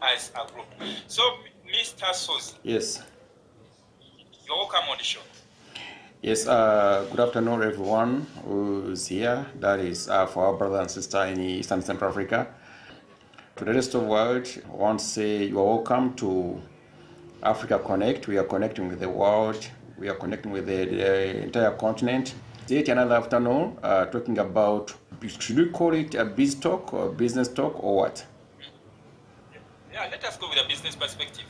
as a group. So, Mr. Sozi. Yes. You're welcome on the show. Yes, good afternoon, everyone who's here. That is for our brother and sister in Eastern Central Africa. To the rest of the world, I want to say you are welcome to Africa Connect. We are connecting with the world. We are connecting with the entire continent. Yet another afternoon talking about, should we call it a biz talk or business talk or what? Yeah, let us go with a business perspective.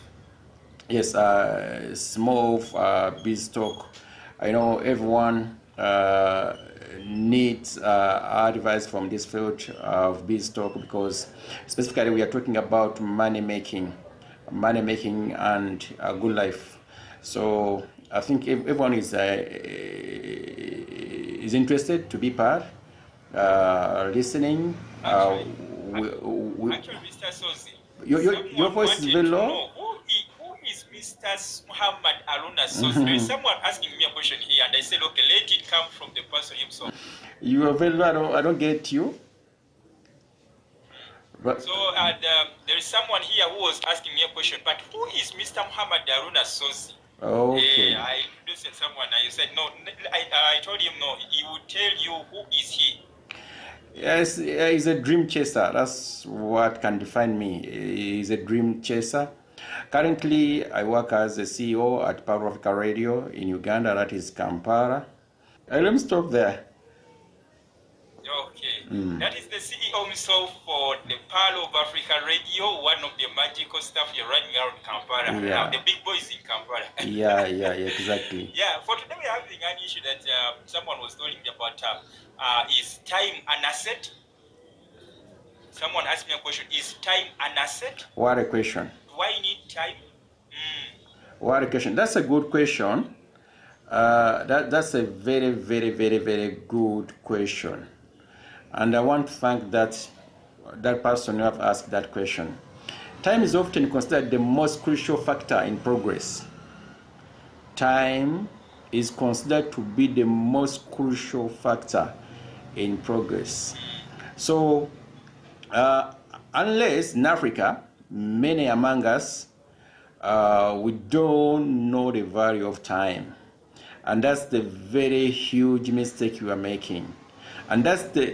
Yes, it's more of biz talk. I know everyone needs advice from this field of biz talk, because specifically we are talking about money making and a good life. So I think everyone is interested to be part, listening. Actually, Mr. Sozi, your voice is very low. Who is Mr. Muhammad Aruna Sozi? There is someone asking me a question here, and I said, okay, let it come from the person himself. You are very low. I don't get you. But, so there is someone here who was asking me a question, but who is Mr. Muhammad Aruna Sozi? Okay. I introduced someone, and you said no. I told him no. He would tell you who is he. Yes, he's a dream chaser. That's what can define me. He's a dream chaser. Currently, I work as a CEO at Power of Africa Radio in Uganda, that is Kampala. Let me stop there. Okay. That is the CEO himself for the Power of Africa Radio, one of the magical stuff you're running around Kampala. Yeah. The big boys in Kampala. yeah, exactly. Yeah, for today we're having an issue that someone was telling me about. Is time an asset? Someone asked me a question. Is time an asset? What a question. Do I need time? What a question. That's a good question. That's a very, very, very, very good question. And I want to thank that person who have asked that question. Time is often considered the most crucial factor in progress. Time is considered to be the most crucial factor in progress. So, unless in Africa, many among us, we don't know the value of time. And that's the very huge mistake you are making. And that's the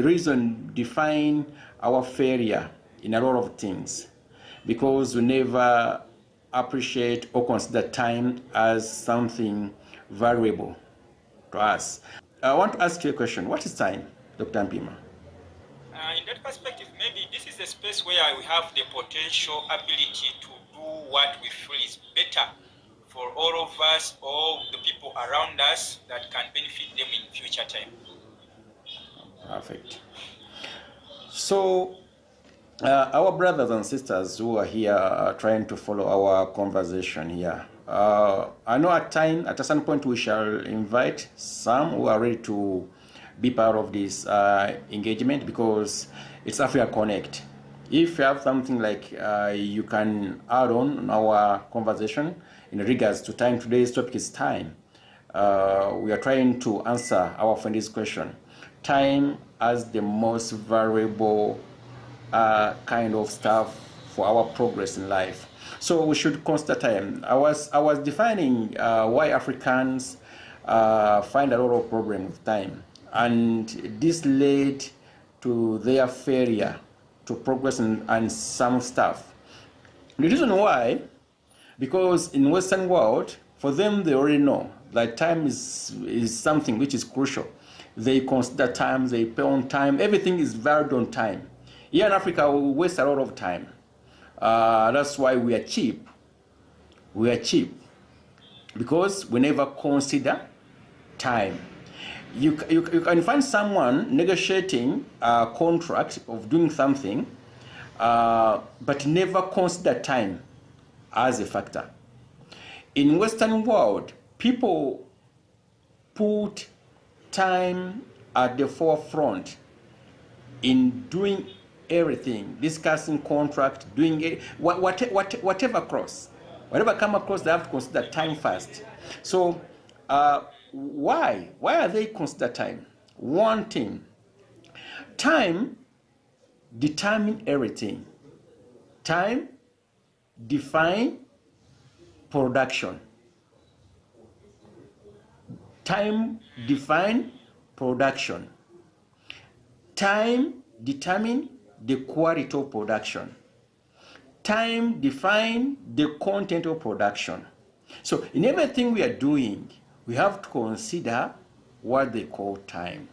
reason define our failure in a lot of things, because we never appreciate or consider time as something valuable to us. I want to ask you a question. What is time, Dr. MPIIMA? In that perspective, maybe this is a space where we have the potential ability to do what we feel is better for all of us, all the people around us, that can benefit them in future time. Perfect. So, our brothers and sisters who are here are trying to follow our conversation here. I know at a certain point we shall invite some who are ready to be part of this engagement, because it's Africa Connect. If you have something like you can add on our conversation in regards to time, today's topic is time. We are trying to answer our friend's question. Time as the most valuable kind of stuff for our progress in life. So we should consider time. I was defining why Africans find a lot of problem with time, and this led to their failure to progress and some stuff. The reason why, because in Western world, for them they already know that time is something which is crucial. They consider time, they pay on time, everything is valued on time. Here in Africa, we waste a lot of time. That's why we are cheap. We are cheap because we never consider time. You can find someone negotiating a contract of doing something, but never consider time as a factor. In Western world, people put time at the forefront in doing everything, discussing contract, doing it, whatever come across, they have to consider time first. So why are they consider time? One thing, time determine everything. Time define production. Time define production. Time determine the quality of production. Time define the content of production. So in everything we are doing, we have to consider what they call time.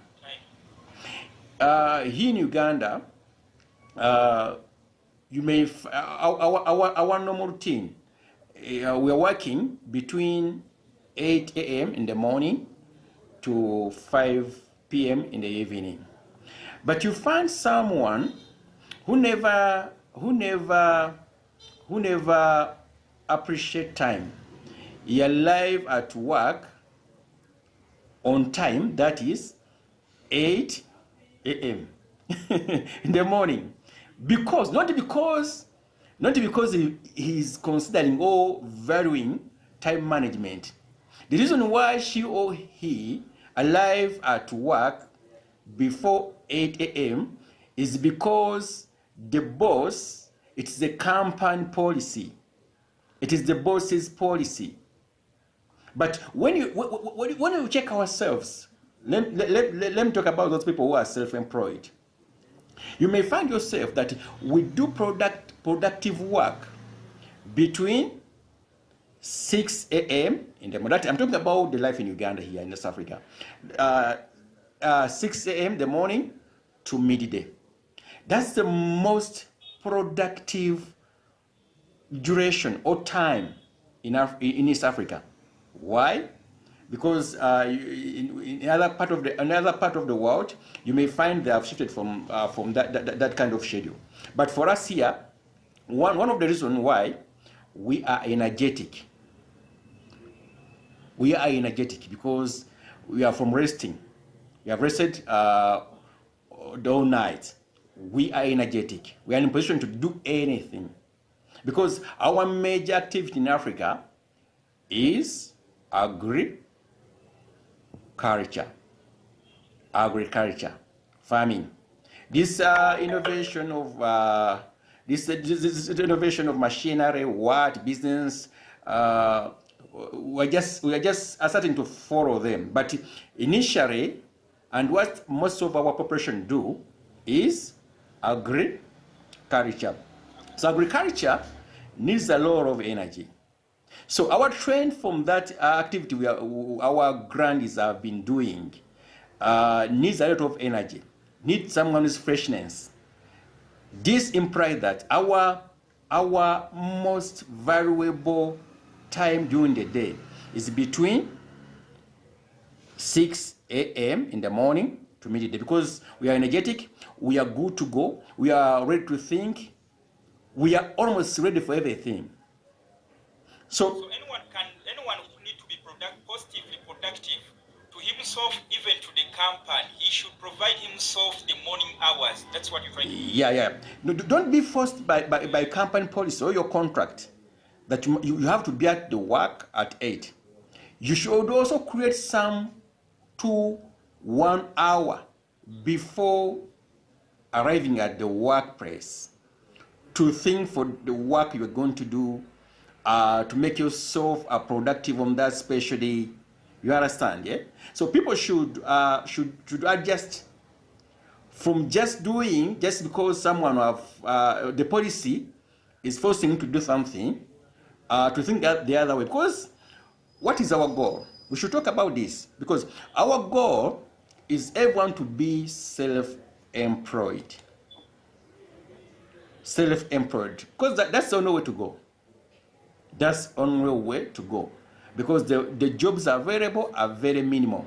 Here in Uganda, you may our normal routine. We are working between 8 a.m. in the morning to 5 p.m. in the evening. But you find someone who never appreciate time. He arrive at work on time, that is 8 a.m. in the morning. Not because he is considering or valuing time management. The reason why she or he arrive at work before 8 a.m. is because the boss, it's the company policy. It is the boss's policy. But when you check ourselves, let me talk about those people who are self-employed. You may find yourself that we do productive work between 6 a.m. in the morning. I'm talking about the life in Uganda here in West Africa. 6 a.m. in the morning to midday. That's the most productive duration or time in East Africa. Why? Because in another part of the world, you may find they have shifted from that kind of schedule. But for us here, one of the reasons why we are energetic. We are energetic because we are from resting. We have rested all night. We are energetic. We are in a position to do anything. Because our major activity in Africa is agriculture, farming. This innovation of this innovation of machinery, business, we are just starting to follow them. But initially, and what most of our population do is agriculture. So agriculture needs a lot of energy. So our trend from that activity our grandees have been doing needs a lot of energy, needs someone's freshness. This implies that our most valuable time during the day is between 6 a.m. in the morning to midday, because we are energetic, we are good to go, we are ready to think, we are almost ready for everything. So anyone who need to be positively productive to himself, even to the company, he should provide himself the morning hours. That's what you're trying to do. Yeah. No, don't be forced by company policy or your contract that you have to be at the work at 8. You should also create some 1 hour before arriving at the workplace to think for the work you're going to do, to make yourself productive on that special day. You understand, yeah? So people should adjust from just because someone have the policy is forcing you to do something, to think that the other way. Because what is our goal? We should talk about this, because our goal is everyone to be self-employed. Self-employed, because that's the only way to go. That's the only way to go, because the jobs available are very minimal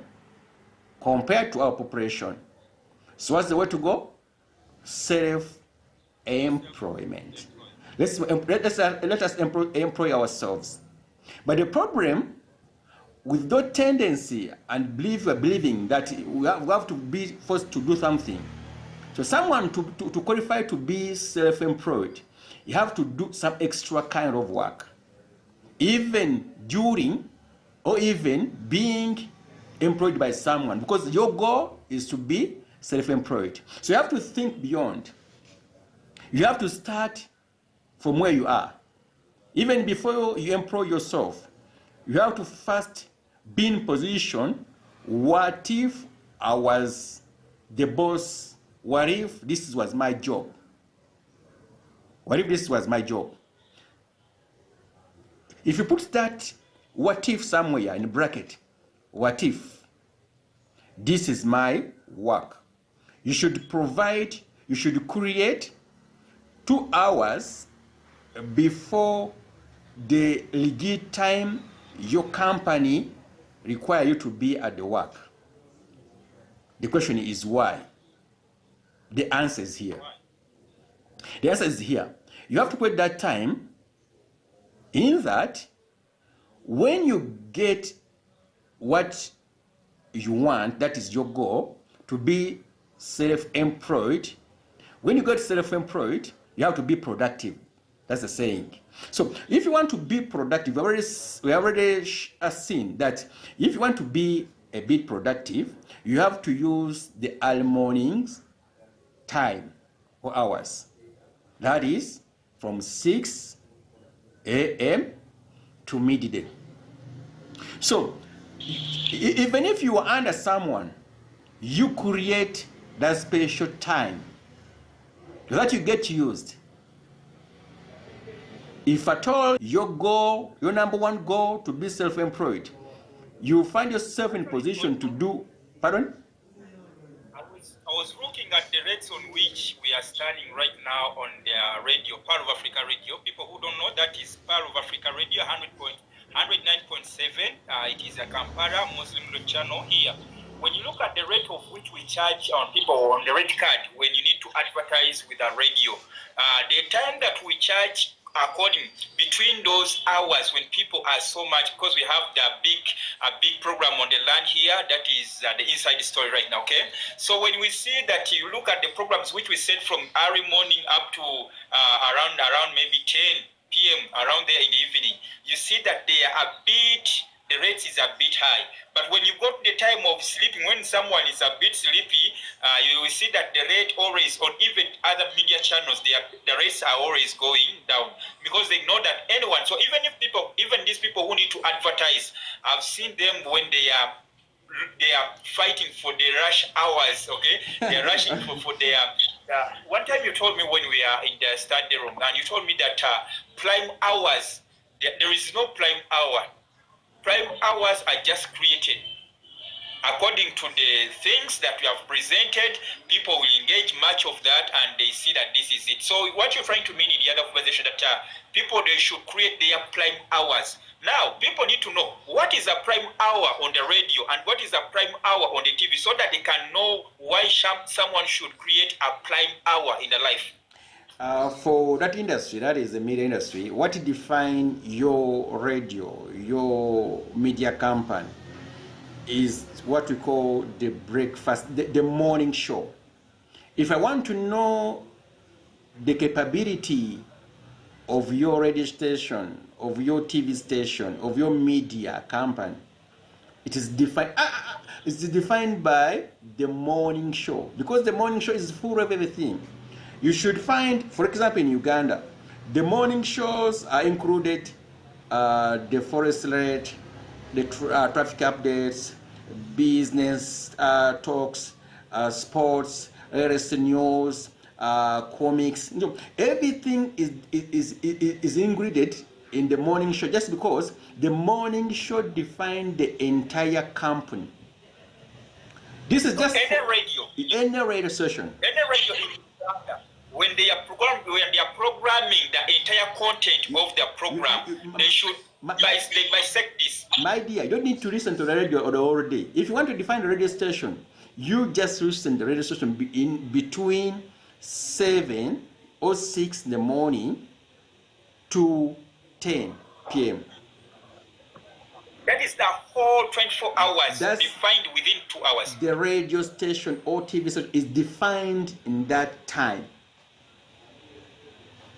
compared to our population. So what's the way to go? Self-employment. Let us employ ourselves. But the problem with that tendency and believing that we have to be forced to do something. So someone to qualify to be self-employed, you have to do some extra kind of work, even during or even being employed by someone, because your goal is to be self-employed. So you have to think beyond. You have to start from where you are. Even before you employ yourself, you have to first be in position. What if I was the boss? What if this was my job? What if this was my job? If you put that what if somewhere in bracket, what if this is my work? You should provide, you should create 2 hours before the legit time your company require you to be at the work. The question is why? The answer is here. The answer is here. You have to put that time in that when you get what you want, that is your goal, to be self-employed. When you get self-employed, you have to be productive. That's the saying. So if you want to be productive, we already seen that if you want to be a bit productive, you have to use the early mornings time or hours. That is from 6 a.m. to midday. So even if you are under someone, you create that special time that you get used. If at all your goal, your number one goal to be self-employed, you find yourself in position to do, pardon? I was looking at the rates on which we are standing right now on the radio, Pearl of Africa Radio. People who don't know, that is Pearl of Africa Radio, 109.7. It is a Kampala Muslim channel here. When you look at the rate of which we charge on people on the rate card when you need to advertise with a radio, the time that we charge according between those hours when people are so much, because we have a big program on the land here, that is the inside story right now. Okay, so when we see that, you look at the programs which we set from early morning up to around maybe 10 p.m. around there in the evening, you see that they are the rate is a bit high. But when you go to the time of sleeping, when someone is a bit sleepy, you will see that the rate always, on even other media channels, the rates are always going down because they know that anyone. So even these people who need to advertise, I've seen them when they are fighting for the rush hours. Okay, they are rushing for their. One time you told me when we are in the study room, and you told me that prime hours, there is no prime hour. Prime hours are just created according to the things that we have presented. People will engage much of that and they see that this is it. So what you're trying to mean in the other conversation, that people, they should create their prime hours. Now people need to know what is a prime hour on the radio and what is a prime hour on the TV, so that they can know why someone should create a prime hour in their life. For that industry, that is the media industry, what defines your radio, your media company, is what we call the breakfast, the morning show. If I want to know the capability of your radio station, of your TV station, of your media company, it is defined. It's defined by the morning show, because the morning show is full of everything. You should find, for example, in Uganda, the morning shows are included the forest rate, the traffic updates, business talks, sports, latest news, comics. You know, everything is included in the morning show, just because the morning show defines the entire company. This is just any radio session. Any radio in Uganda, when they are programming the entire content of their program, they should bisect this. My dear, you don't need to listen to the radio all day. If you want to define the radio station, you just listen to the radio station in between 7 or 6 in the morning to 10 p.m. That is the whole 24 hours. That's defined within 2 hours. The radio station or TV station is defined in that time.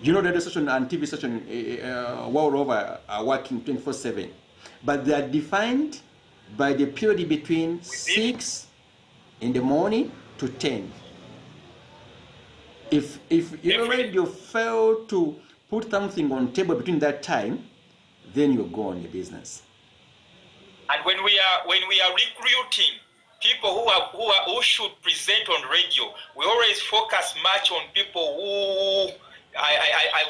You know, the radio station and TV station world over are working 24/7, but they are defined by the period between 6 in the morning to 10. If your radio fail to put something on table between that time, then you go on your business. And when we are recruiting people who should present on radio, we always focus much on people who.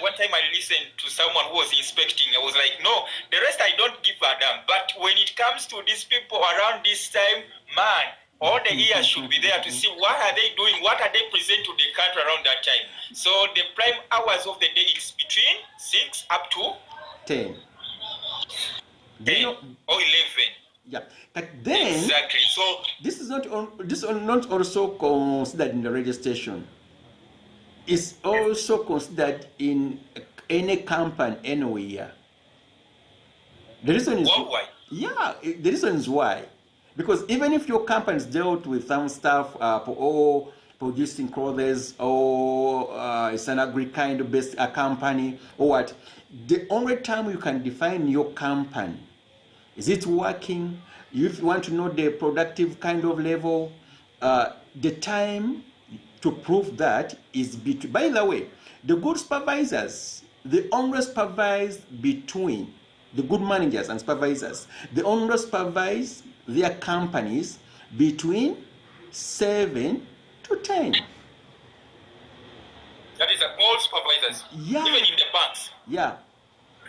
One time I listened to someone who was inspecting. I was like, no, the rest I don't give a damn. But when it comes to these people around this time, man, all the ears should be there to see what are they doing, what are they present to the country around that time. So the prime hours of the day is between 6 up to 10. 10 or 11. Yeah, but then exactly. So this is not also considered in the radio station. It's also considered in any company anywhere. The reason is worldwide. Yeah, the reason is why. Because even if your company's dealt with some stuff or producing clothes or it's an agri kind of based company or what, the only time you can define your company, is it working? If you want to know the productive kind of level, the time to prove that is between. By the way, the good supervisors, they only supervise between the good managers and supervisors. They only supervise their companies between 7 to 10. That is all supervisors. Yeah. Even in the banks. Yeah.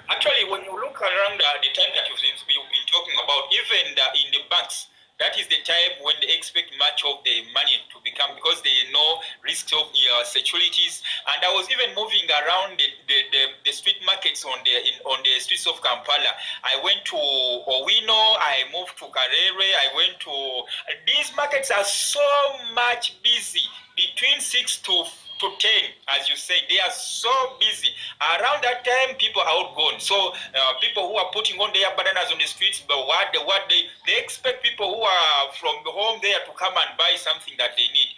Actually, when you look around the time that you've been talking about, even in the banks, that is the time when they expect much of the money to become, because they know risks of securities. And I was even moving around the street markets on the streets of Kampala. I went to Owino, I moved to Karere, I went to... These markets are so much busy between 6 to 10, as you say. They are so busy. Around that time, people are outgone. So people who are putting on their bananas on the streets, but they expect people who are from the home there to come and buy something that they need.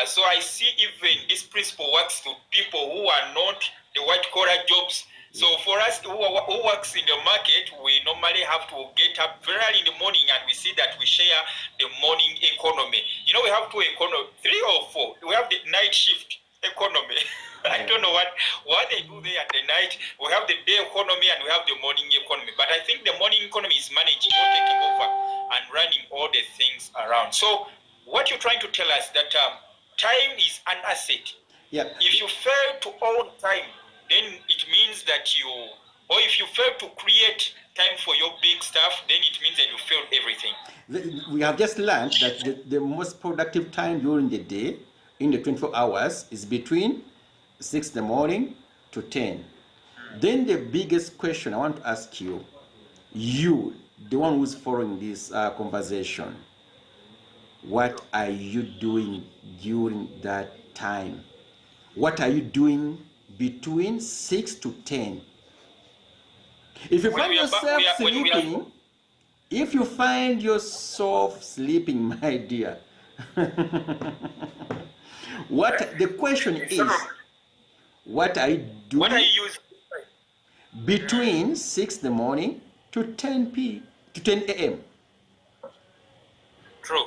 So I see even this principle works to people who are not the white collar jobs. So for us who works in the market, we normally have to get up very early in the morning, and we see that we share the morning economy. You know, we have 2 economy, 3 or 4. We have the night shift economy. I don't know what they do there at the night. We have the day economy and we have the morning economy. But I think the morning economy is managing or taking over and running all the things around. So what you're trying to tell us that time is an asset. Yeah. If you fail to own time, then it means that if you fail to create time for your big stuff, then it means that you failed everything. We have just learned that the most productive time during the day in the 24 hours is between 6 in the morning to 10. Then the biggest question I want to ask you, the one who's following this conversation, what are you doing during that time? What are you doing between 6 to 10? If you find yourself sleeping, if you find yourself sleeping, my dear, the question is, what are you doing? What are you using? Between 6 in the morning to 10 a.m. True.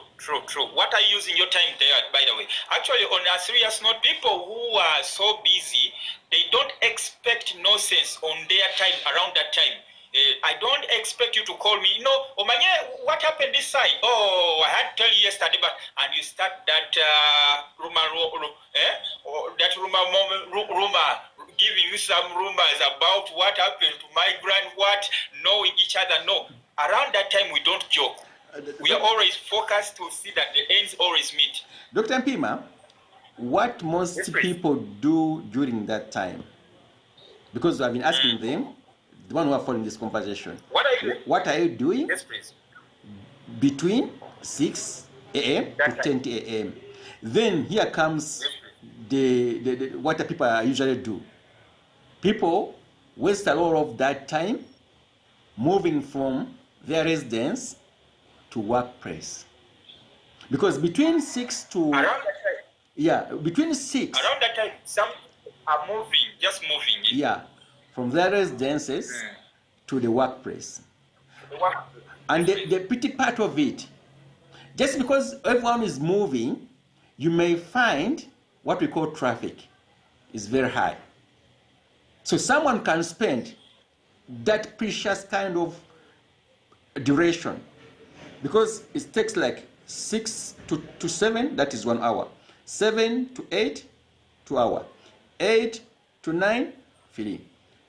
What are you using your time there, by the way? Actually, on a serious note, people who are so busy, they don't expect nonsense on their time around that time. I don't expect you to call me. No, Omanye, what happened this side? Oh, I had to tell you yesterday, and you start that rumor, giving you some rumors about what happened to migrant, knowing each other. No, around that time we don't joke. We are always focused to see that the ends always meet. Dr. MPIIMA, what most people do during that time? Because I've been asking them, the one who are following this conversation. What are you doing? Yes, please. Between 6 a.m. to 10 a.m. Then here comes what the people usually do. People waste a lot of that time moving from their residence to workplace. Because between 6 to... Around that time. Yeah, between 6... Around that time, some are just moving. Yeah, from their residences to the workplace. And the pretty part of it, just because everyone is moving, you may find what we call traffic. is very high. So someone can spend that precious kind of duration, because it takes like 6 to 7, that is 1 hour. 7 to 8, 2 hours. 8 to 9, 3.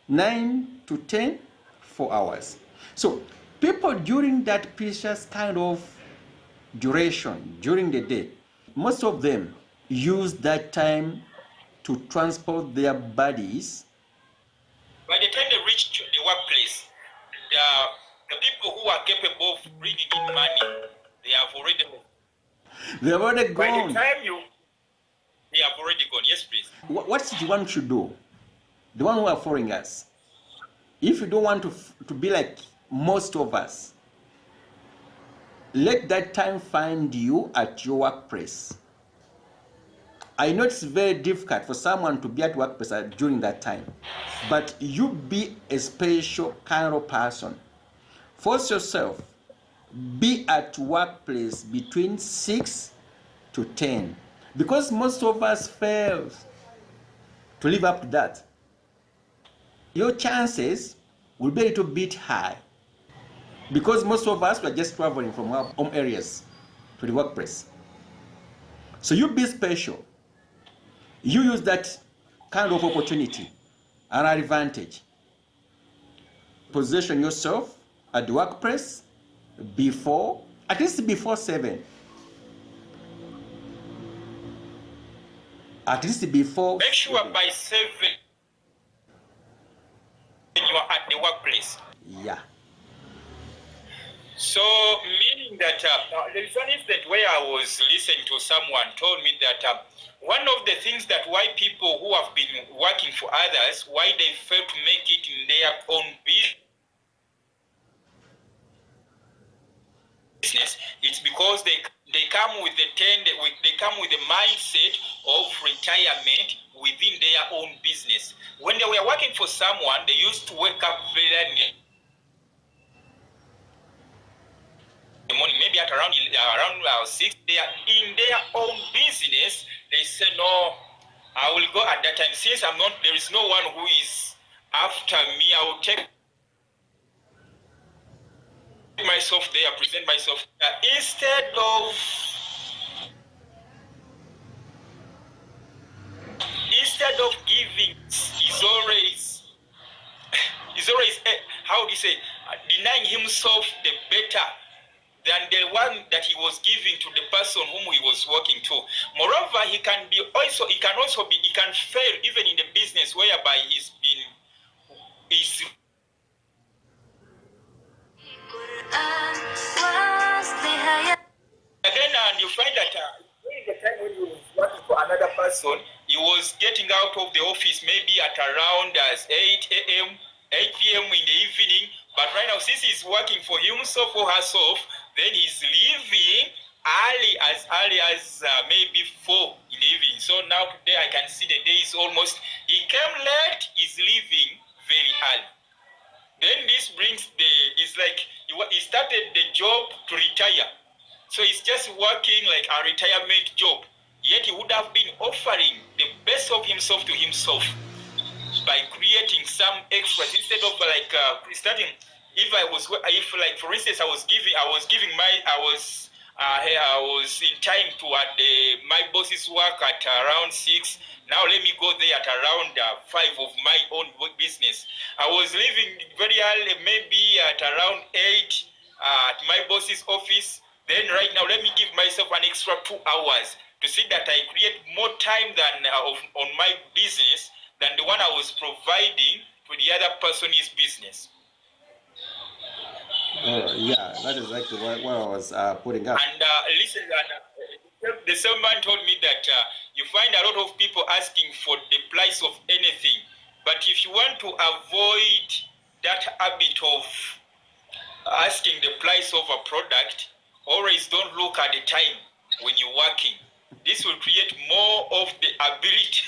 9 to 10, 4 hours. So people during that precious kind of duration during the day, most of them use that time to transport their bodies. By the time they reach the workplace, the people who are capable of bringing in money, they have already gone. By the time they have already gone. Yes, please. What the one should do? The one who are following us. If you don't want to be like most of us, let that time find you at your workplace. I know it's very difficult for someone to be at workplace during that time, but you be a special kind of person. Force yourself, be at workplace between 6 to 10, because most of us fail to live up to that. Your chances will be a little bit high, because most of us were just traveling from our home areas to the workplace. So you be special. You use that kind of opportunity and advantage. Position yourself at the workplace at least before 7. At least before. Make sure by 7 you are at the workplace. Yeah. So, meaning that there is one incident where I was listening to someone told me that one of the things that why people who have been working for others, why they fail to make it in their own business, it's because they come with the mindset of retirement within their own business. When they were working for someone, they used to wake up very early in the morning, maybe at around 6. They are in their own business. They say, no, I will go at that time. Since there is no one who is after me, I will take myself there, present myself instead of giving. Is always how do you say, denying himself the better than the one that he was giving to the person whom he was working to. Moreover, he can fail even in the business whereby he's again, and you find that during the time when he was working for another person, he was getting out of the office maybe at around 8 a.m., 8 p.m. in the evening. But right now, since he's working for himself or herself, then he's leaving early as maybe 4 in the evening. So now today I can see the day is almost, he came late, he's leaving very early. Then this brings it's like he started the job to retire. So he's just working like a retirement job. Yet he would have been offering the best of himself to himself by creating some extras instead of like starting. If like for instance I was in time to my boss's work at around 6. Now let me go there at around 5 of my own business. I was leaving very early, maybe at around 8 at my boss's office. Then right now let me give myself an extra 2 hours to see that I create more time than on my business than the one I was providing to the other person's business. Yeah, that is exactly what I was putting up. And listen, the same man told me that you find a lot of people asking for the price of anything. But if you want to avoid that habit of asking the price of a product, always don't look at the time when you're working. This will create more of the ability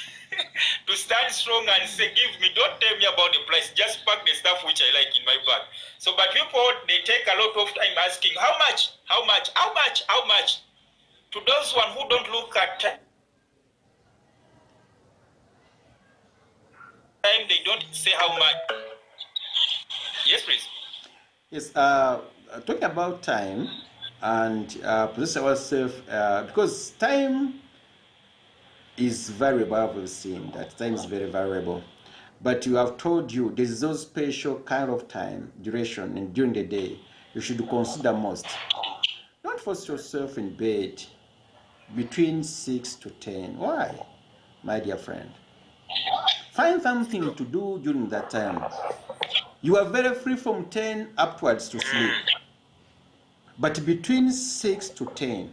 to stand strong and say, give me, don't tell me about the price, just pack the stuff which I like in my bag. So, but people, they take a lot of time asking, how much? To those one who don't look at time, time they don't say how much. Yes, please. Yes, talking about time and position ourselves, because time is variable. We've seen that time is very variable. But you have told you there's no special kind of time, duration, and during the day you should consider most. Don't force yourself in bed between 6 to 10. Why, my dear friend? Find something to do during that time. You are very free from 10 upwards to sleep. But between 6 to 10,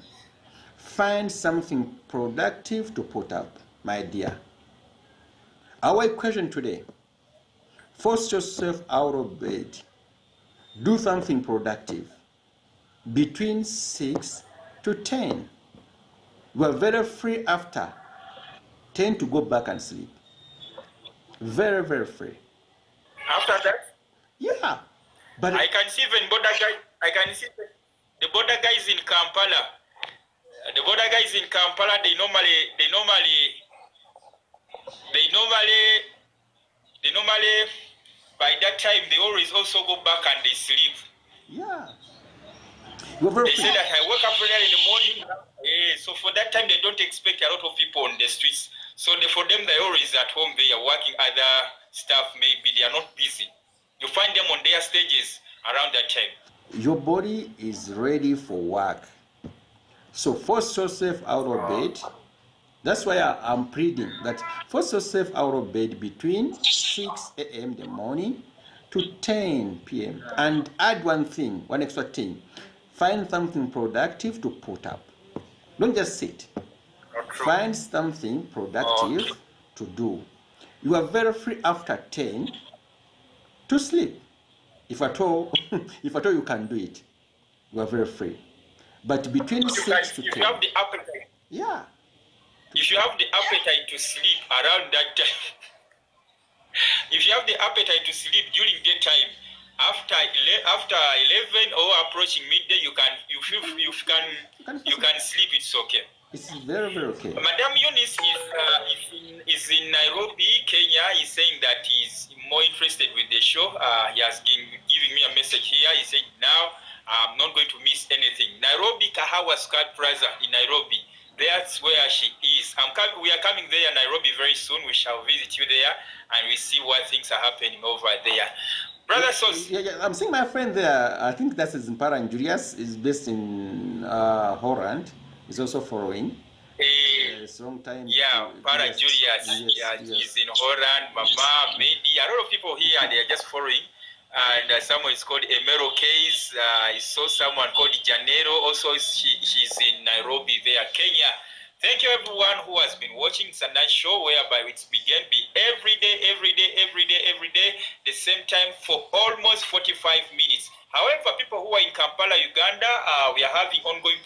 find something productive to put up, my dear. Our question today, force yourself out of bed. Do something productive between 6 to 10. You are very free after 10 to go back and sleep. Very, very free. After that? Yeah. But I can see even border guys. I can see the border guys in Kampala. The border guys in Kampala, they normally by that time they always also go back and they sleep. yeah. You're very They free. say that I wake up early in the morning. So for that time they don't expect a lot of people on the streets. So for them they're always at home. They are working other stuff. Maybe they are not busy. You find them on their stages around that time. Your body is ready for work. So force yourself out of bed. That's why I'm pleading that force yourself out of bed between 6 a.m. in the morning to 10 p.m. And add one extra thing. Find something productive to put up. Don't just sit. Find something productive to do. You are very free after 10 to sleep. If at all you can do it, you are very free. But between 6 to 10. If you have the appetite. Yeah. If you have the appetite to sleep around that time, if you have the appetite to sleep during daytime, after 11 or approaching midday, you can sleep. It's okay. It's very, very okay. Madam Eunice is in Nairobi, Kenya. He's saying that he's more interested with the show. He has been giving me a message here. He said, now I'm not going to miss anything. Nairobi, Kahawa Square Plaza in Nairobi. That's where she is. We are coming there, Nairobi, very soon. We shall visit you there and we see what things are happening over there. Brother Sos. Yeah, I'm seeing my friend there. I think that is in Parang. Julius is based in Holland. He's also following. It's long time. Yeah, Parang Julius. Yes. He's in Holland. Mama, maybe a lot of people here, they are just following. And someone is called Emero Case. I saw someone called Janero. Also, she's in Nairobi there, Kenya. Thank you everyone who has been watching. It's a nice show whereby it's began every day, the same time for almost 45 minutes. However, people who are in Kampala, Uganda, we are having ongoing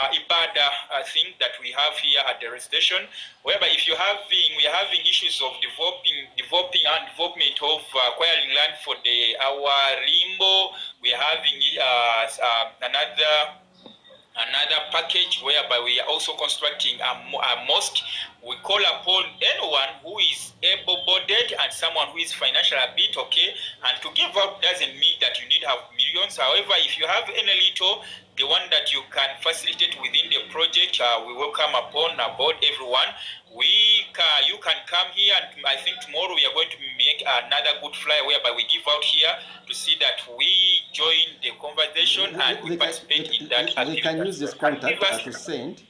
Ibada thing that we have here at the station, whereby we are having issues of development of acquiring land for our Limbo. We are having another package whereby we are also constructing a mosque. We call upon anyone who is able-bodied and someone who is financially a bit okay, and to give up doesn't mean that you need to have millions. However, if you have any little, the one that you can facilitate within the project, we welcome upon about everyone. You can come here, and I think tomorrow we are going to make another good flyer whereby we give out here to see that we join the conversation and we participate in that activity. They can use this contact to send.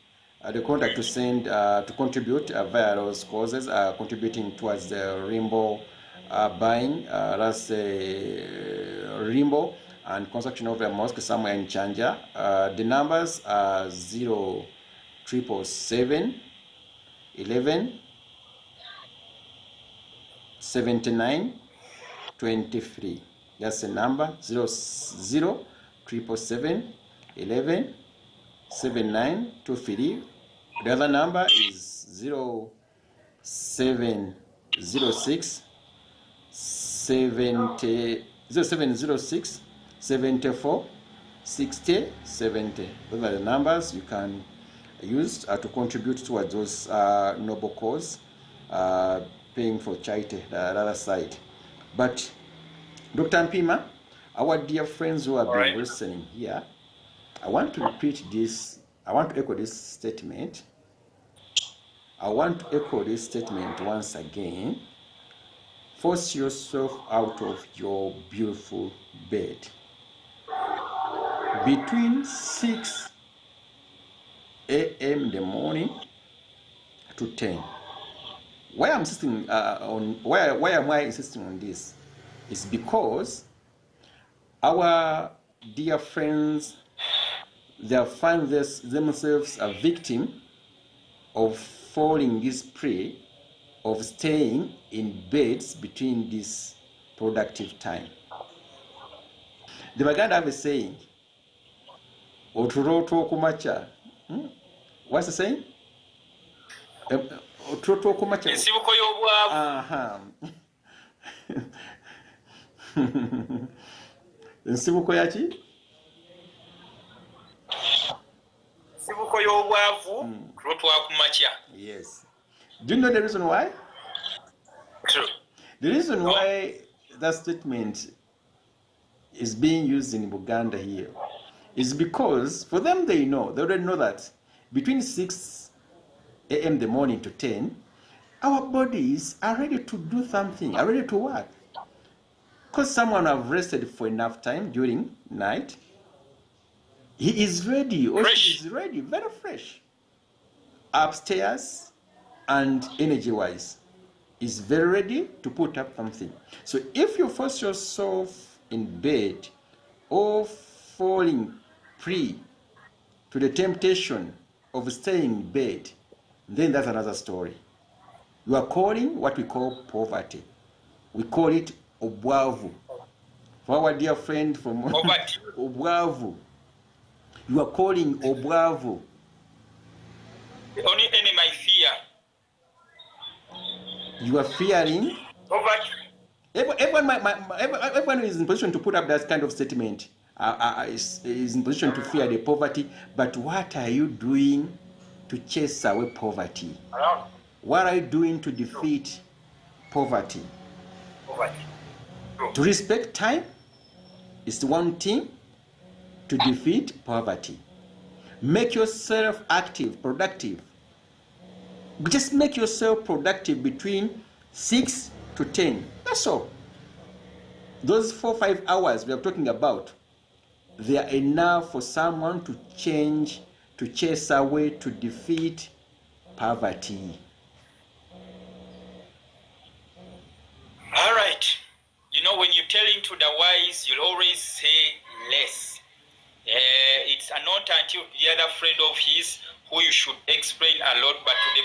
The contact to send to contribute via those causes, contributing towards the rainbow buying, that's rainbow and construction of a mosque somewhere in Chanja. The numbers are 0777 11 79 23. That's the number 0777 11 7923. The other number is 0706 74 60 70. Those are the numbers you can use to contribute towards those noble cause. paying for charity, the other side. But Dr. MPIIMA, our dear friends who have been listening here, I want to repeat this. I want to echo this statement. I want to echo this statement once again. Force yourself out of your beautiful bed. Between 6 a.m. in the morning to 10. Why am I insisting on this? It's because our dear friends, they have found themselves a victim of falling this prey of staying in beds between this productive time. The Baganda have a saying, Oturoto kumacha. What's the saying? Oturoto kumacha. Nsibuko yachi? Nsibuko y'obwavu, oturoto kumacha. Yes. Do you know the reason why? True. The reason why that statement is being used in Buganda here is because for them they already know that between 6 a.m. in the morning to 10, our bodies are ready to do something, are ready to work. Because someone have rested for enough time during night, he is ready, or she is ready, very fresh. Upstairs and energy-wise, is very ready to put up something. So if you force yourself in bed or falling prey to the temptation of staying in bed, then that's another story. You are calling what we call poverty. We call it obwavu. For our dear friend from obwavu, you are calling obwavu. The only enemy I fear. You are fearing poverty. Everyone who is in position to put up that kind of statement is in position to fear the poverty. But what are you doing to chase away poverty? What are you doing to defeat poverty? To respect time is one thing. To defeat poverty, make yourself active, productive. Just make yourself productive between 6 to 10. That's all. Those 4-5 hours we are talking about, they are enough for someone to change, to chase away, to defeat poverty. All right. You know, when you're telling to the wise, you'll always say less. It's not until the other friend of his who you should explain a lot, but to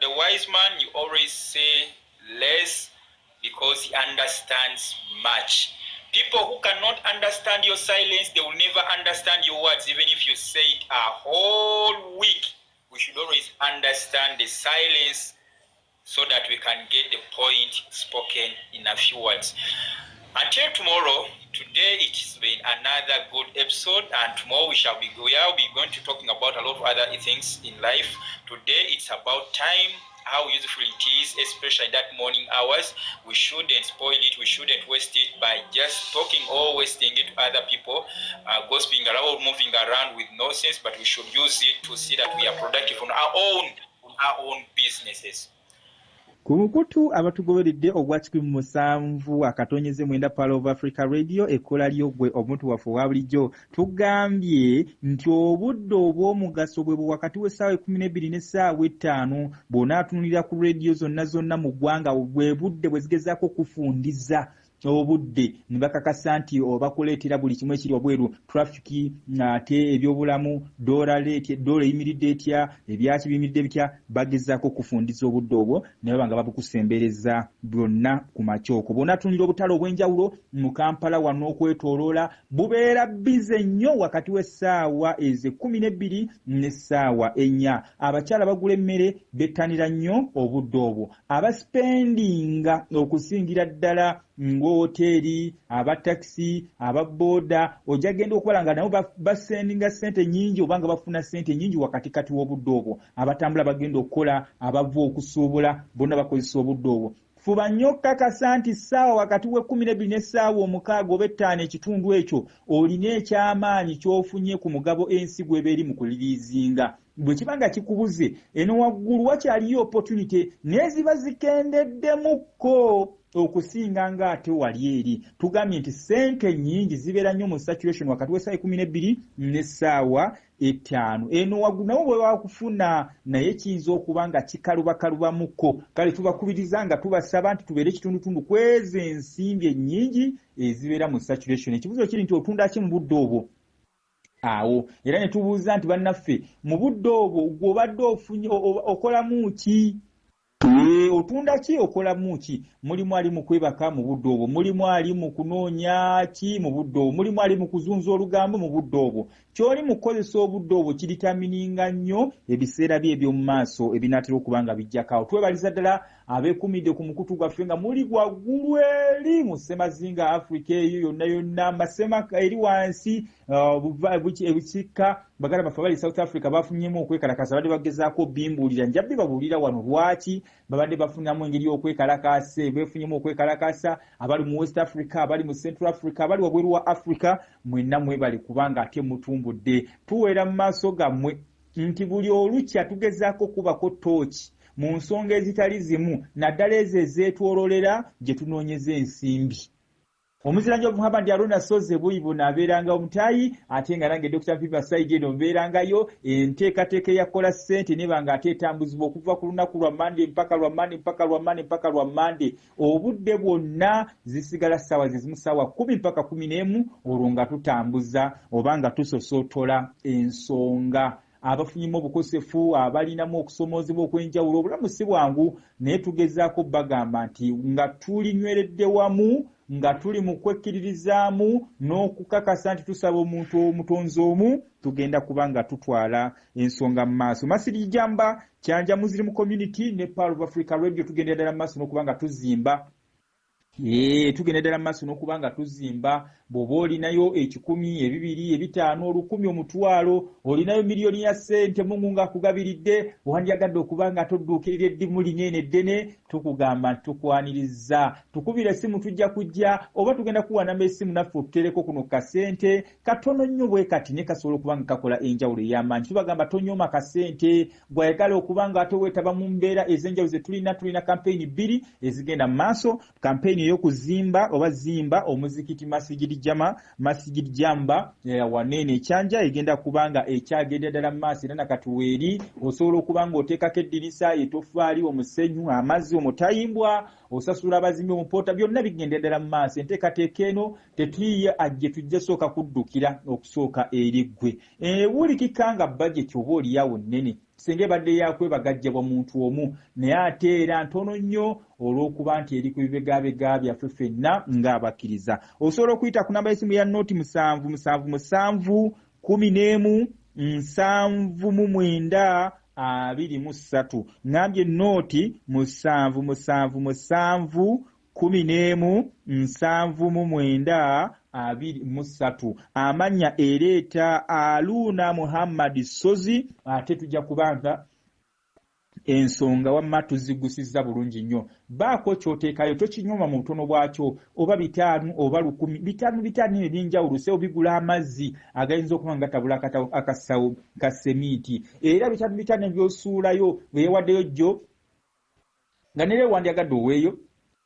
the wise man, you always say less because he understands much. People who cannot understand your silence, they will never understand your words, even if you say it a whole week. We should always understand the silence so that we can get the point spoken in a few words. Until tomorrow, today it has been another good episode, and tomorrow we will be going to talking about a lot of other things in life. Today it's about time, how useful it is, especially in that morning hours. We shouldn't spoil it, we shouldn't waste it by just talking or wasting it to other people, gossiping around, moving around with nonsense, but we should use it to see that we are productive on our own businesses. Ku mukutu abatugoberedde ogwa 17 akatonyeze mwenda Power of Africa Radio ekola lyogwe omuntu wafu wa bulijjo tugambye nti obudde obw'omugaso bwe wakati w'essaawa 12 n'essaawa 5 bw'onaatunulira ku radio zonna mu ggwanga bwe budde bwe zigezaako kufundiza obudde ne bakakasa nti obakuleetera buli kimu ekiri wabweru traffic ate ebyobulamu dola eyimiridde etya ebyaki biyimiridde bitya bagezaako kufundiza obudde obwo ne baba nga babukusembereza byonna ku makyoko bw'onaatunulira obutale obw'enjawulo mu Kampala wano okwetooloola bubeera bize nnyo wakati w'essaawa eze-12 n'essaawa 4 abakyala bagula emmere bettanira nnyo obudde obwo abaspendinga okusingira ddala ng'hoteri, aba taxi, aba boda, ojja genda okola nga nabo basendinga sente nyingi oba nga bafuna sente nyingi wakatikati w'obudde obwo. Abatambula bagenda okukola, abava okusuubula, bonna bakozesa obudde obwo. Fuba nnyo okukakasa nti ssaawa wakati w'12 n'essaawa 6 oba 5 ekitundu ekyo olina ekyamaanyi ky'ofunye ku mugabo ensi gw'eba eri mu kuliriizinga. Bwe kiba nga kikubuze eno waggulu wakyaliyo opportunity naye ziba zikendeddemukko okusinga ng'ate wali eri. Tugambye nti sente nnyingi zibeera nnyo mu saturation wakati w'essaawa 12 n'essaawa 5. Eno waggulu nawo bwe wakufuna naye kiyinza okuba nga kikalubakalubamukko. Kale tubakubiriza nga tubasaba nti tubeere ekitundutundu ku ezo ensimbi ennyingi ezibeera mu saturation. Ekibuzo kiri nti otunda ki mu budde obwo? Awo era ne tubuuza nti bannaffe mu budde obwo gw'obadde ofunye okolamu ki? Otunda ki, okolamu ki? Mulimu ali mu kwebaka mu budde obwo, mulimu ali mu kunoonya ki mu budde obwo, mulimu ali mu kuzunza olugambo mu budde obwo. Ky'oli mu kukozesa obudde obwo kiritamininga nnyo ebiseera bye eby'omu maaso ebinaatera okuba nga bijjako. Twebaliza ddala abeekumidde ku mukutu gwaffe nga muli gwaggulu eri mu ssemazinga Africa eyo yonna yonna, masema eri wansi ebukika bagala baffe bali South Africa bafunyemu okwekalakasa, badde bagezaako bimbuulira, njabbi babuulira wano lwaki babadde bafunamu engeri y'okwekalakasa, beefunyemu okwekalakasa. Abali mu West Africa, abali mu Central Africa, abali wabweru wa Africa, mwenna mwebale kubanga ate mutumbudde. Tuweera mu maaso gammwe nti buli olukya tugezaako kubako tooki mu nsonga ezitali zimu, naddala ezo ezeetwololera gye tunoonyeza ensimbi. Omuziranja Muhammad Aruna Soze Buibu abeeranga omutayi, ate nga nange Dr. DR.MPIIMA Saidi eno mbeerangayo. Enteekateeka ya kola ssente neba nga ate etambuzibwa okuva ku lunaku lwa Monday mpaka lwa Monday. Obudde bwonna zisigala ssaawa zizimu, ssaawa 10 mpaka 11, olwo nga tutambuza oba nga tusosootola ensonga. Abafunyimu obukosefu, abalinamu okusomoozebwa okwenjawulo, obulamu si bwangu, naye tugezaako bagamba nti nga tulinyweredde wamu, nga tuli mu kwekkiririzaamu n'okukakasa nti tusaba omuntu omutonzi omu, tugenda kuba nga tutwala ensonga mu maaso. Masiri Jamba, Kyanja Muslim Community ne Pearl of Africa Radio tugenda ddala mu maaso n'okuba nga tuzimba. Tugenda ddala mu maaso n'okuba nga tuzimba. Bw'oba olinayo 10, 2, 5, 10, omutwalo, olinayo miliyoni ya ssente Mungu ng'akugabiridde, wandyagadde okuba nga todduukirira eddimu linene eddene, tukugamba nti tukwaniriza. Tukubira essimu tujja kujja, oba tugenda kuwanamba essimu naffe otutereko kuno kasente katono nnyo bwe kati ne kasobola okuba nga kakola enjawulo ey'amaanyi. Tubagamba tonyooma kasente, gwayagala okuba nga ate weetaba mu mbeera ez'enjawulo ze tulina kampeyini 2 ezigenda mu maaso. Kampeyini ey'okuzimba oba zimba omuzikiti Masjid Jamba wanene Ekyanja egenda kubanga ekyagenda ddala mu maaso, era nakatuweeri osobola okuba nga oteekako eddirisa, etoffaali, omusenyu, amazzi, omutayimbwa, osasula abazimbi, omupoota, byonna bigenda ddala mu maaso. Enteekateeka eno tetuyiye ajje tujja sooka kuddukira okusooka eri ggwe. Wulikika nga bajeti oba oliyawo nnene singa ebadde yakwebagajjabwa muntu omu, naye ate era ntono nnyo olw'okuba nti eri ku bibegabega byaffe ffenna ng'abakkiriza. Osobola okuyita ku namba y'essimu ya nooti 777 11 779 23. Ngambye nooti 777 11 779 23. Amannya ereeta Aluna Muhammad Sozi, ate tujja kubanga ensonga wamma tuzigusiza bulungi nnyo. Baako kyoteekayo, tokinyooma mu butono bwakyo, oba 5 oba 10, 5 ebyenjawulo, se obigula amazzi agayinza okuba nga tabula akasawo ka semiiti, era 5 ebyosuulayo weewaddeyo jjo nga nere wandyagadde oweeyo,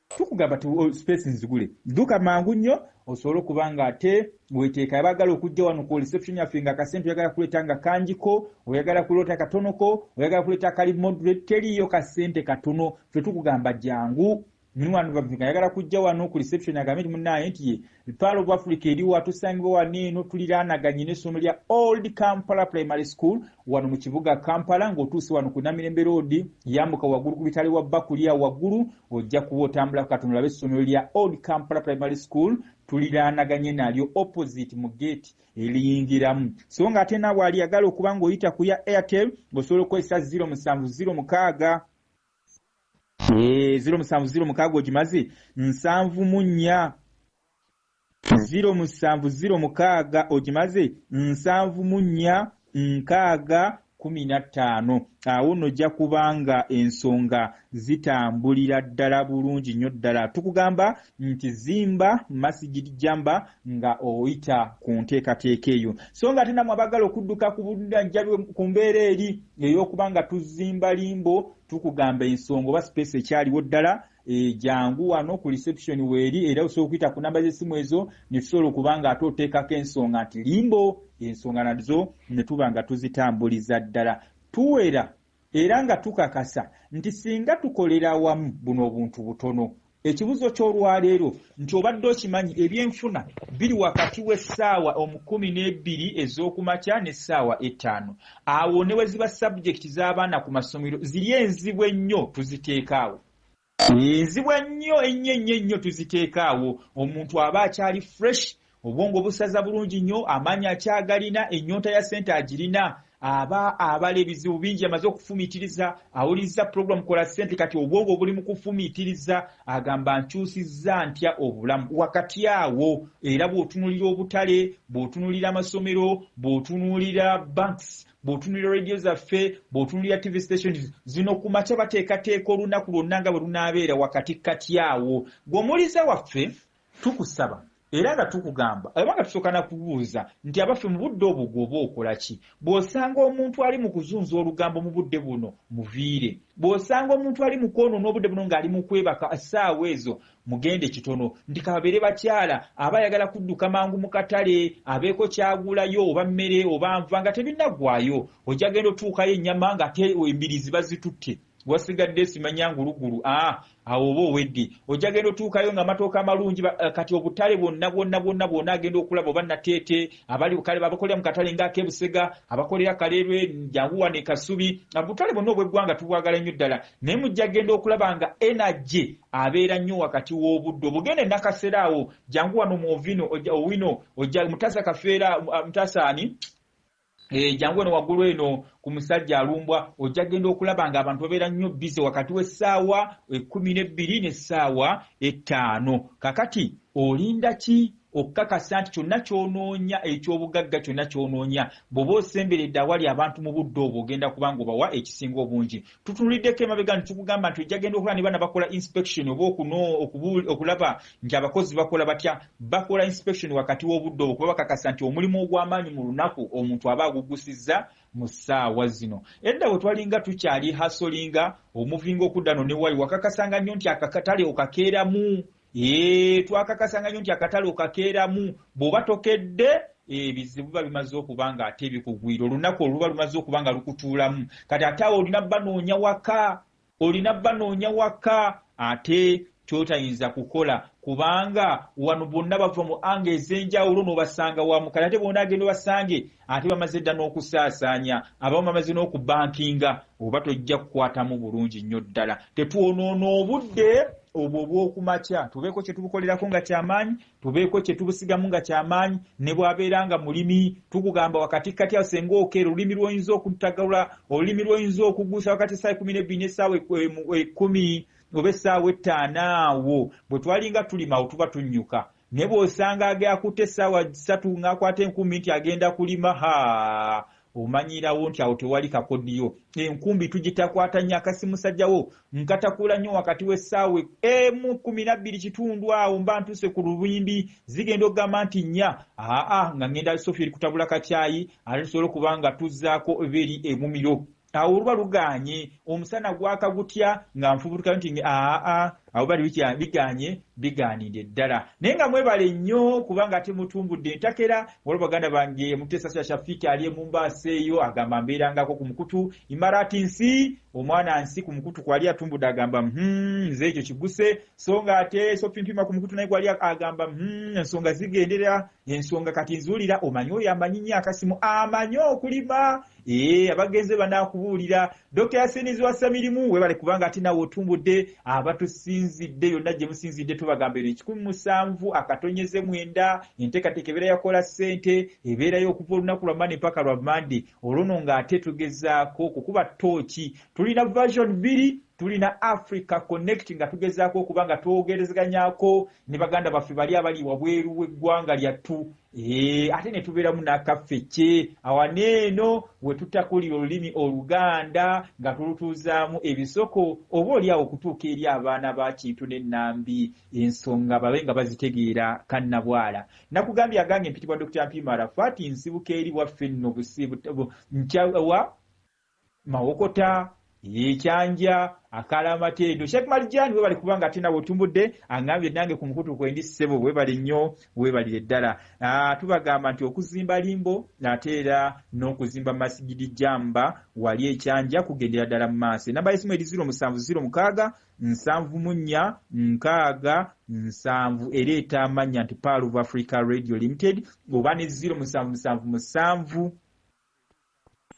tukugamba ti space nzigule, dduka mangu nnyo osobola okuba nga ate weeteeka. Abagala okujja wano ku reception yaffe nga akasente oyagala kuleeta nga kanjiko, oyagala kuleeta katonoko, oyagala kuleeta kali moderate, teriyo kasente katono, ffe tukugamba jangu. Mwana babinga yagala kujja wano ku reception agambe munnaye nti ye Pearl of Africa eri watusangibwa wano eno tuliraanaganye n'essomo lya Old Kampala Primary School wano mu kibuga Kampala. Ng'otuuse wano ku Namirembe Road, yambuka waggulu ku bitale wa Bakulia waggulu, ojja kuba otambula katono olabe essomero lya Old Kampala Primary School. Tuliraanaganye nalyo opposite mu gate eriyingiramu. So nga ate naawe ali yagala okuba ng'oyita ku ya Airtel, ng'osobola okukozesa 07006 070 mukaaga ogimaze 74 070 mukaaga ogimaze 74 nkaaga 15. Awo nojja kubanga ensonga zitambulira ddala bulungi nnyo ddala. Tukugamba nti zimba masigidi jamba nga oyita ku nteekateeka eyo. So nga tena mwabagala okudduka ku buddanjabi ku mbeera eri ey'okubanga tuzimba limbo, tukugamba ensonga oba space ekyaliwo ddala. Jangu wano ku reception weeri era osobola okuyita ku namba z'essimu ezo ne tusobola okubanga ate oteekako ensonga nti limbo, ensonga nazo ne tuba nga tuzitambuliza ddala. Tuwera era nga tukakasa nti singa tukolera awamu buno obuntu butono. Ekibuzo ky'olwaleero nti obadde okimanyi ebyenfuna biri wakati w'essaawa 12 ez'okumakya n'essaawa 5. Awo ne we ziba subject z'abaana ku masomero ziri enzibu ennyo tuziteekaawo. Enzibu ennyo tuziteekaawo. Omuntu aba akyali fresh, obwongo busaza bulungi nnyo, amaanyi akyagalina, ennyonta ya ssente agirina. Aba abala ebizibu bingi amaze okufumiitiriza, awuliriza program kola ssente kati obwongo buli mu kufumiitiriza, agamba nkyusizza ntya obulamu. Wakati awo era bw'otunulira obutale, bw'otunulira amasomero, bw'otunulira banks, bw'otunulira radio zaffe, bw'otunulira TV stations zino ku makya bateekateeka olunaku lwonna nga bwe lunaabeera wakati kati awo. Gw'omuliza waffe tukusaba era nga tukugamba abanga tusooka na kubuuza nti abaffe mu budde obwo gw'oba okola ki? Bw'osanga omuntu ali mu kuzunza olugambo mu budde buno muviire. Bw'osanga omuntu ali mu kwonoona obudde buno ng'ali mu kwebaka essaawa ezo mugende kitono. Nti kababeere bakyala abayagala kudduka mangu mu katale abeeko kyagulayo oba mmere oba nva nga tebinnagwayo, ojja genda otuukayo ennyama nga te embirizi bazitutte. Wasigadde simanya ngulugulu awo oba owedde. Ojja genda otuukayo nga amatooka amalungi kati obutale bwonna agenda okulaba oba nateete abali kale babakolera mu katale ng'akebusega abakolera kaleerwe jangu wane kasubi. Obutale bwonna obw'eggwanga tubwagala nnyo ddala, naye mujja genda okulaba nga energy abeera nnyo wakati w'obudde. Obugende nakasera awo jangu wano mu owino ojja mutasa kafeera mutasaani jangu eno waggulu eno ku musajja alumbwa, ojja genda okulaba nga abantu babeera nnyo bize wakati w'essaawa 12 n'essaawa 5. Kakati olinda ki okukakasa nti kyonna ky'onoonya eky'obugagga kyonna ky'onoonya bw'oba osemberedde awali abantu mu budde obwo ogenda kuba nga obawa ekisinga obungi. Tutunuliddeko emabega nti tukugamba nti ojja genda okulaba ne bana bakola inspection oba okulaba nti abakozi bakola batya. Bakola inspection wakati w'obudde obwo kuba bakakasa nti omulimu ogw'amaanyi mu lunaku omuntu aba agugusizza mu ssaawa zino. Edda bwe twalinga tukyali hasolinga omuvinga okudda no ne wali wakakasanga nnyo nti akakatale okakeeramu. Twakakasanga nnyo nti akatale okakeeramu. Bw'oba tokedde ebizibu biba bimaze okuba nga ate bikugwira, olunaku oluba lumaze okuba nga lukutuulamu. Kati ate awo olina banoonya waka ate kyotayinza kukola kubanga wano bonna bava mu anga ez'enjawulo n'obasanga wamu. Kati ate bonna agenda obasange ate bamaze dda n'okusaasaanya, abamu bamaze n'okubankinga, oba tojja kukwatamu bulungi nnyo ddala. Tetwonoona obudde obwo obw'okumakya, tubeeko kye tubukolerako nga kyamaanyi, tubeeko kye tubusigamu nga kyamaanyi. Ne bw'abeera nga mulimi tukugamba wakati kati awo senga okeera olulimi lw'oyinza okutagula, olulimi lw'oyinza okuguusa wakati essaawa 12 n'essaawa 10 oba essaawa 5 awo. Bwe twalinga tulima awo tuba tunnyuka. Naye bw'osanga agakutte essaawa 3 ng'akwata enkumbi nti agenda kulima, omanyirawo nti awo tewali kakodiyo. Enkumbi tugitakwata nnyo, akasi musajjawo nkatakula nnyo wakati w'essaawa 12 awo mba ntuse ku lubimbi zigenda okugamba nti nnya nga ngenda Sophie kutabula kakyayi ate tusobole okuba nga tuzzaako eberi emumiro. Awo oluba luganye omusana gwaka gutya nga nfubutuka nti awo bali bigaanidde ddala. Naye nga mwebale nnyo kubanga ate mutumbudde entakera. Waliwo baganda bange Mutesa Shafiki ali Mombasa eyo agamba mbeerangako ku mukutu Imarati nsi omwana nsi ku mukutu kwali atumbudde agamba nze ekyo kiguse. So nga ate Sophie Mpima ku mukutu naye kwali agamba ensonga zigendera ensonga kati nzuulira omanyi oyo amanyi nnyo akasimu amanyi okulima abagenze banaakubuulira. Dr. Yasinizi wa Samirimu webale kubanga ate nawe otumbudde abatusinzidde yonna gye musinzidde tubagamba 17 enteekateeka ebeera yakola ssente ebeerayo okuva olunaku lwa Monday paka lwa Monday. Olwo nno ng'ate tugezaako kukuba ttooki. Tulina version 2 tulina Africa Connect nga tugezaako okuba nga twogerezeganyako ne baganda baffe bali abali wabweru w'eggwanga lyattu ate ne tubeeramu n'akaffecce awaneeno we tutakulira olulimi Oluganda nga tulutuuzaamu ebisoko oba oliawo okutuuka eri abaana ba Kintu n'Ennambi ensonga babe nga bazitegeera kannabwala. Nakugambye agange mpitibwa Dr. Mpiima Arafat nsibuka eri waffe nno busibu nkyawa Mawokota Yekyanja Akalamatendo Sheikh Malijani we bali kubanga ate nawe otumbudde angambye nange ku mukutu kwe ndi ssebo we bali nnyo we bali ddala tubagamba nti okuzimba limbo nateera n'okuzimba masigidi jamba wali Ekyanja kugendera ddala mu maaso. Namba yesimu eri 0706 7 ereeta amanya nti Pearl of Africa Radio Limited oba ne 0777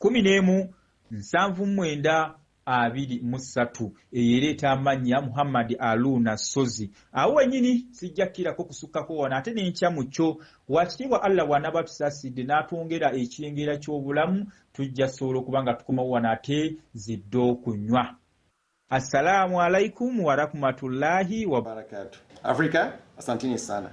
11 793 eyereeta amanya Muhammad Aluna Sozi awo wenyini sijjakirako kusukkako wana ate n'enkya mucyo wakitiibwa Allah wanaba tusaasidde n'atwongera ekyengera ky'obulamu tujja sobola okuba nga tukomawo wana ate zidde okunywa. Assalamu alaikum wa rahmatullahi wa barakatuh. Afrika, asanteni sana.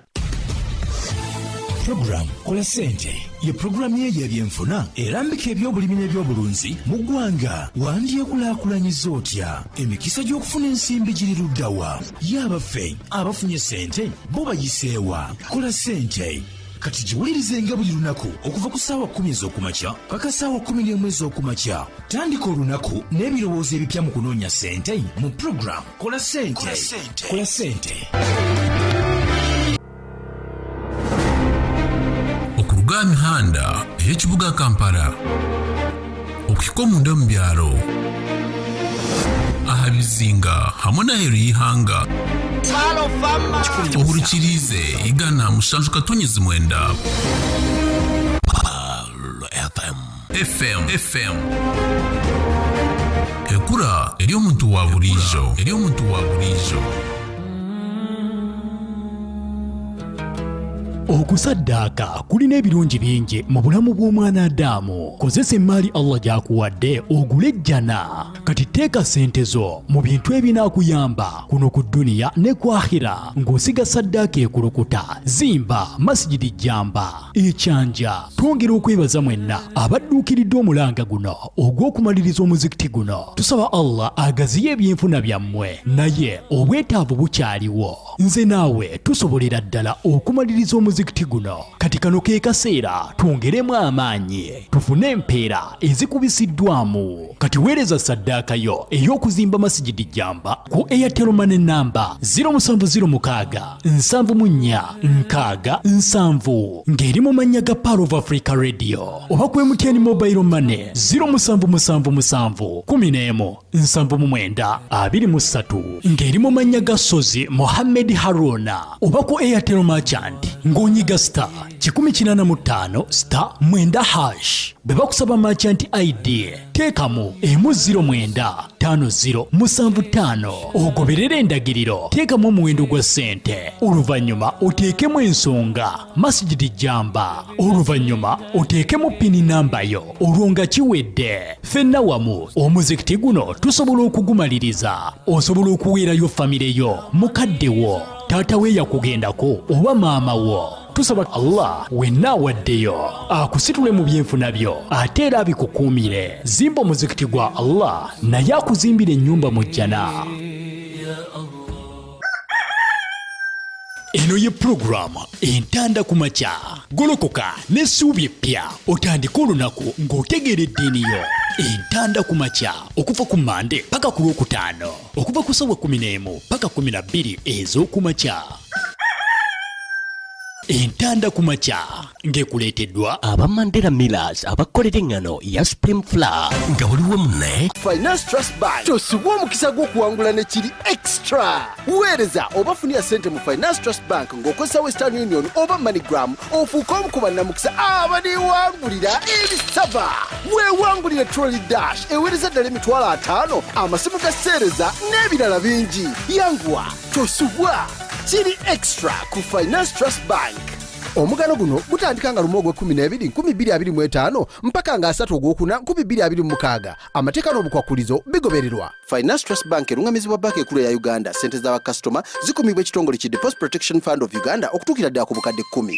Program Kola Sente ye program ye y'ebyenfuna erambika ebyobulimi n'ebyobulunzi mu ggwanga. Wandyekulaakulanyiza otya emikisa gy'okufuna ensimbi giri luddawa? Y'abaffe abafunye sente bo bayiseewa. Kola Sente kati giwulirize nga buli lunaku okuva ku ssaawa 10 ez'okumakya paka ssaawa 11 ez'okumakya. Tandika olunaku n'ebirowoozo ebipya mu kunoonya sente mu program Kola Sente. Kola Sente. Okuruga mihanda ey'ekibuga Kampala okufika omunda mu byalo ahabizinga hamwe n'aheru y'ihanga obulukirize igana 7.9 FM ekura eri omuntu wa bulijo. Okusaddaaka kulina ebirungi bingi mu bulamu bw'omwana Adamu. Kozesa emmaali Allah gy'akuwadde ogule ejjana. Kati teeka sente zo mu bintu ebinaakuyamba kuno ku dduniya ne ku akhira ng'osiga saddaaka ekulukuta. Zimba masigidi jamba Ekyanja. Twongera okwebaza mwenna abadduukiridde omulanga guno ogw'okumaliriza omuzikiti guno. Tusaba Allah agaziye ebyenfuna byammwe naye obwetaavu bukyaliwo. Nze naawe tusobolera ddala okumaliriza omuzikiti guno. Kati kano ke kaseera twongeremu amaanyi tufune empeera ezikubisiddwamu. Kati weereza saddaaka yo ey'okuzimba masigidi jamba ku Airtel Money namba 0706 ng'eri mu mannya ga Pearl of Africa Radio oba ku MTN Mobile Money 0777117923 ng'eri mu mannya ga Sozi Mohammed Haruna oba ku Airtel Merchant ng'onyiga star 185*9#. Bwe bakusaba merchant ID teekamu M095075 ogoberera endagiriro. Teekamu omuwendo gwa sente oluvannyuma oteekemu ensonga masigidi jamba oluvannyuma oteekemu pini namba yo olwo nga kiwedde. Ffenna wamu omuzikiti guno tusobola okugumaliriza. Osobola okuweerayo famire yo mukadde wo taata we yakugendako oba maama wo. Tusaba Allah wenna awaddeyo akusitule mu byenfuna byo ate era abikukuumire. Zimba omuzikiti gwa Allah naye akuzimbira ennyumba mu jjana. Eno ye program entanda ku makya. Golokoka n'essuubi eppya otandika olunaku ng'otegeera eddiini yo. Entanda ku makya okuva ku Mande paka ku Lwokutaano okuva ku ssaawa 11 paka 12 ez'okumakya. Entanda ku makya ng'ekuleeteddwa aba Mandela Millers abakolera engano ya Supreme Flour nga waliwo munne Finance Trust Bank tosubwa omukisa gw'okuwangula ne kiri extra. Weereza oba funira sente mu Finance Trust Bank ng'okozesa Western Union oba MoneyGram ofuuka omu ku bannamukisa abaniwangulira ebisava. Weewangulire Trolley Dash eweereza ddala $50,000 amasimu ga sseereza n'ebirala bingi. Yanguwa tosubwa kiri extra ku Finance Trust Bank. Omugano guno gutandika nga 1/12/2025 mpaka nga 3/4/2026. Amateeka n'obukwakulizo bigobererwa. Finance Trust Bank erungamizibwa banka ekulu ya Uganda. Sente z'aba customer zikumibwa ekitongole ki Deposit Protection Fund of Uganda okutuukira ddala ku bukadde 10.